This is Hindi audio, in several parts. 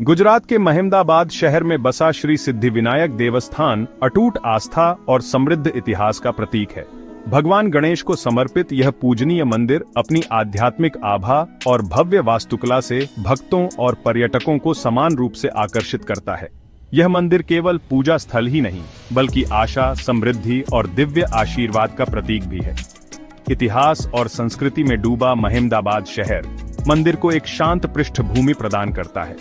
गुजरात के महिमदाबाद शहर में बसा श्री सिद्धिविनायक देवस्थान अटूट आस्था और समृद्ध इतिहास का प्रतीक है। भगवान गणेश को समर्पित यह पूजनीय मंदिर अपनी आध्यात्मिक आभा और भव्य वास्तुकला से भक्तों और पर्यटकों को समान रूप से आकर्षित करता है। यह मंदिर केवल पूजा स्थल ही नहीं, बल्कि आशा, समृद्धि और दिव्य आशीर्वाद का प्रतीक भी है। इतिहास और संस्कृति में डूबा महिमदाबाद शहर मंदिर को एक शांत पृष्ठभूमि प्रदान करता है।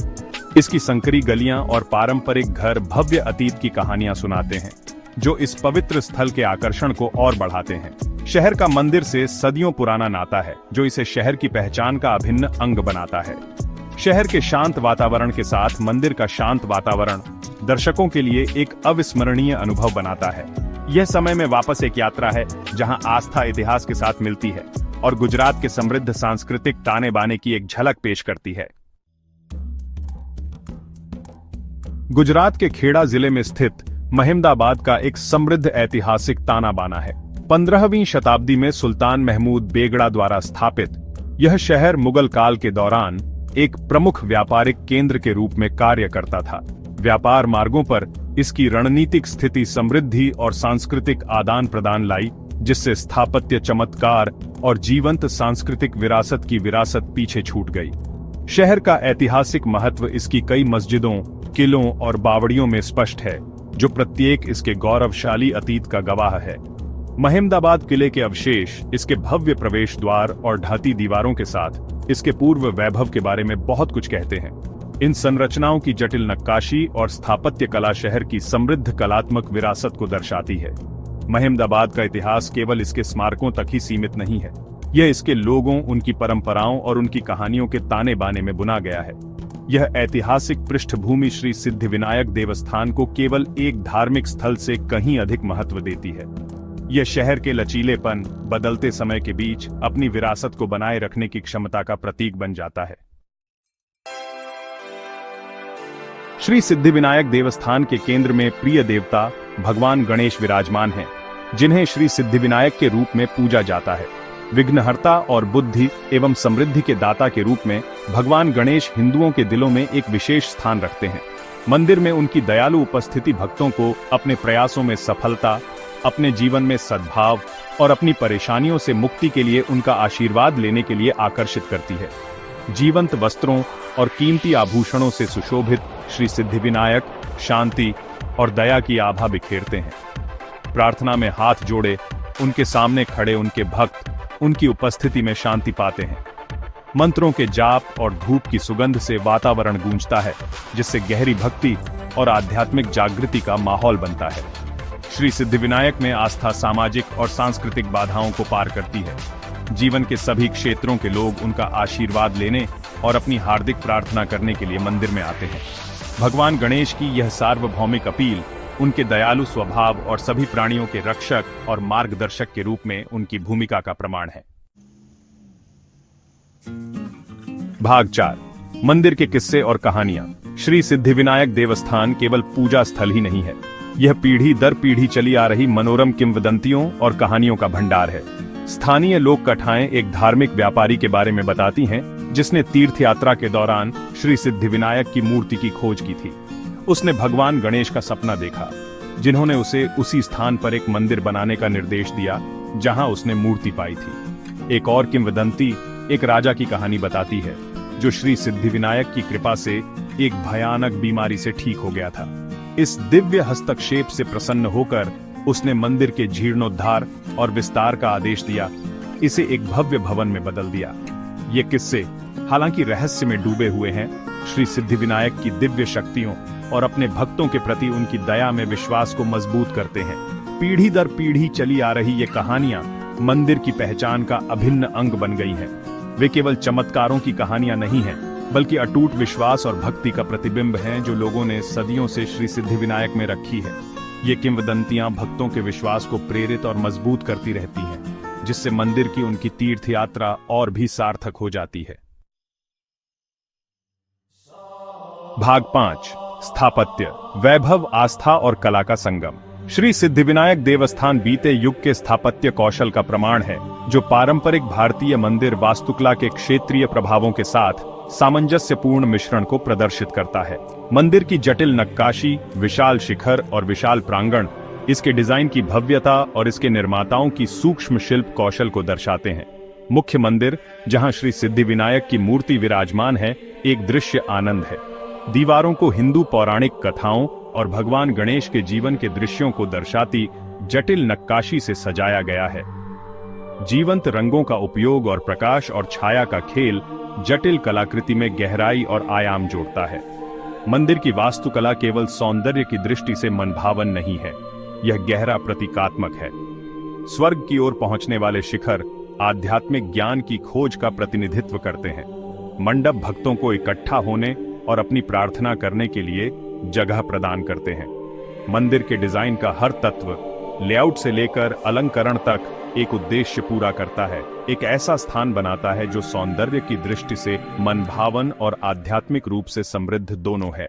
इसकी संकरी गलियां और पारंपरिक घर भव्य अतीत की कहानियां सुनाते हैं, जो इस पवित्र स्थल के आकर्षण को और बढ़ाते हैं। शहर का मंदिर से सदियों पुराना नाता है, जो इसे शहर की पहचान का अभिन्न अंग बनाता है। शहर के शांत वातावरण के साथ मंदिर का शांत वातावरण दर्शकों के लिए एक अविस्मरणीय अनुभव बनाता है। यह समय में वापस एक यात्रा है, जहां आस्था इतिहास के साथ मिलती है और गुजरात के समृद्ध सांस्कृतिक ताने बाने की एक झलक पेश करती है। गुजरात के खेड़ा जिले में स्थित महिमदाबाद का एक समृद्ध ऐतिहासिक ताना बाना है। 15वीं शताब्दी में सुल्तान महमूद बेगड़ा द्वारा स्थापित यह शहर मुगल काल के दौरान एक प्रमुख व्यापारिक केंद्र के रूप में कार्य करता था। व्यापार मार्गों पर इसकी रणनीतिक स्थिति समृद्धि और सांस्कृतिक आदान प्रदान लाई, जिससे स्थापत्य चमत्कार और जीवंत सांस्कृतिक विरासत की विरासत पीछे छूट गई। शहर का ऐतिहासिक महत्व इसकी कई मस्जिदों, किलों और बावड़ियों में स्पष्ट है, जो प्रत्येक इसके गौरवशाली अतीत का गवाह है। महिमदाबाद किले के अवशेष, इसके भव्य प्रवेश द्वार और ढाती दीवारों के साथ इसके पूर्व वैभव के बारे में बहुत कुछ कहते हैं। इन संरचनाओं की जटिल नक्काशी और स्थापत्य कला शहर की समृद्ध कलात्मक विरासत को दर्शाती है। महिमदाबाद का इतिहास केवल इसके स्मारकों तक ही सीमित नहीं है, यह इसके लोगों, उनकी परंपराओं और उनकी कहानियों के ताने बाने में बुना गया है। यह ऐतिहासिक पृष्ठभूमि श्री सिद्धिविनायक देवस्थान को केवल एक धार्मिक स्थल से कहीं अधिक महत्व देती है। यह शहर के लचीलेपन, बदलते समय के बीच अपनी विरासत को बनाए रखने की क्षमता का प्रतीक बन जाता है। श्री सिद्धिविनायक देवस्थान के केंद्र में प्रिय देवता भगवान गणेश विराजमान हैं, जिन्हें श्री सिद्धिविनायक के रूप में पूजा जाता है। विघ्नहर्ता और बुद्धि एवं समृद्धि के दाता के रूप में भगवान गणेश हिंदुओं के दिलों में एक विशेष स्थान रखते हैं। मंदिर में उनकी दयालु उपस्थिति भक्तों को अपने प्रयासों में सफलता, अपने जीवन में सद्भाव और अपनी परेशानियों से मुक्ति के लिए उनका आशीर्वाद लेने के लिए आकर्षित करती है। जीवंत वस्त्रों और कीमती आभूषणों से सुशोभित श्री सिद्धिविनायक शांति और दया की आभा बिखेरते हैं। प्रार्थना में हाथ जोड़े उनके सामने खड़े उनके भक्त उनकी उपस्थिति में शांति पाते हैं। मंत्रों के जाप और धूप की सुगंध से वातावरण गूंजता है, जिससे गहरी भक्ति और आध्यात्मिक जागृति का माहौल बनता है। श्री सिद्धिविनायक में आस्था सामाजिक और सांस्कृतिक बाधाओं को पार करती है। जीवन के सभी क्षेत्रों के लोग उनका आशीर्वाद लेने और अपनी हार्दिक प्रार्थना करने के लिए मंदिर में आते हैं। भगवान गणेश की यह सार्वभौमिक अपील उनके दयालु स्वभाव और सभी प्राणियों के रक्षक और मार्गदर्शक के रूप में उनकी भूमिका का प्रमाण है। भाग 4, मंदिर के किस्से और कहानियां। श्री सिद्धिविनायक देवस्थान केवल पूजा स्थल ही नहीं है, यह पीढ़ी दर पीढ़ी चली आ रही मनोरम किंवदंतियों और कहानियों का भंडार है। स्थानीय लोक कथाएं एक धार्मिक व्यापारी के बारे में बताती हैं, जिसने तीर्थ यात्रा के दौरान श्री सिद्धिविनायक की मूर्ति की खोज की थी। उसने भगवान गणेश का सपना देखा, जिन्होंने उसे उसी स्थान पर एक मंदिर बनाने का निर्देश दिया जहां उसने मूर्ति पाई थी। एक और किंवदंती एक राजा की कहानी बताती है, जो श्री सिद्धिविनायक की कृपा से एक भयानक बीमारी से ठीक हो गया था। इस दिव्य हस्तक्षेप से प्रसन्न होकर उसने मंदिर के जीर्णोद्धार और विस्तार का आदेश दिया, इसे एक भव्य भवन में बदल दिया। ये किस्से हालांकि रहस्य में डूबे हुए हैं, श्री सिद्धिविनायक की दिव्य शक्तियों और अपने भक्तों के प्रति उनकी दया में विश्वास को मजबूत करते हैं। पीढ़ी दर पीढ़ी चली आ रही ये कहानियां मंदिर की पहचान का अभिन्न अंग बन गई हैं। वे केवल चमत्कारों की कहानियां नहीं हैं, बल्कि अटूट विश्वास और भक्ति का प्रतिबिंब हैं, जो लोगों ने सदियों से श्री सिद्धिविनायक में रखी है। ये किंवदंतियां भक्तों के विश्वास को प्रेरित और मजबूत करती रहती हैं, जिससे मंदिर की उनकी तीर्थ यात्रा और भी सार्थक हो जाती है। भाग 5, स्थापत्य, वैभव, आस्था और कला का संगम। श्री सिद्धिविनायक देवस्थान बीते युग के स्थापत्य कौशल का प्रमाण है, जो पारंपरिक भारतीय मंदिर वास्तुकला के क्षेत्रीय प्रभावों के साथ सामंजस्यपूर्ण मिश्रण को प्रदर्शित करता है। मंदिर की जटिल नक्काशी, विशाल शिखर और विशाल प्रांगण इसके डिजाइन की भव्यता और इसके निर्माताओं की सूक्ष्म शिल्प कौशल को दर्शाते हैं। मुख्य मंदिर, जहां श्री सिद्धिविनायक की मूर्ति विराजमान है, एक दृश्य आनंद है। दीवारों को हिंदू पौराणिक कथाओं और भगवान गणेश के जीवन के दृश्यों को दर्शाती जटिल नक्काशी से सजाया गया है। जीवंत रंगों का उपयोग और प्रकाश और छाया का खेल जटिल कलाकृति में गहराई और आयाम जोड़ता है। मंदिर की वास्तुकला केवल सौंदर्य की दृष्टि से मनभावन नहीं है, यह गहरा प्रतीकात्मक है। स्वर्ग की ओर पहुंचने वाले शिखर आध्यात्मिक ज्ञान की खोज का प्रतिनिधित्व करते हैं। मंडप भक्तों को इकट्ठा होने और अपनी प्रार्थना करने के लिए जगह प्रदान करते हैं। मंदिर के डिजाइन का हर तत्व, लेआउट से लेकर अलंकरण तक, एक उद्देश्य पूरा करता है, एक ऐसा स्थान बनाता है जो सौंदर्य की दृष्टि से मनभावन और आध्यात्मिक रूप से समृद्ध दोनों है।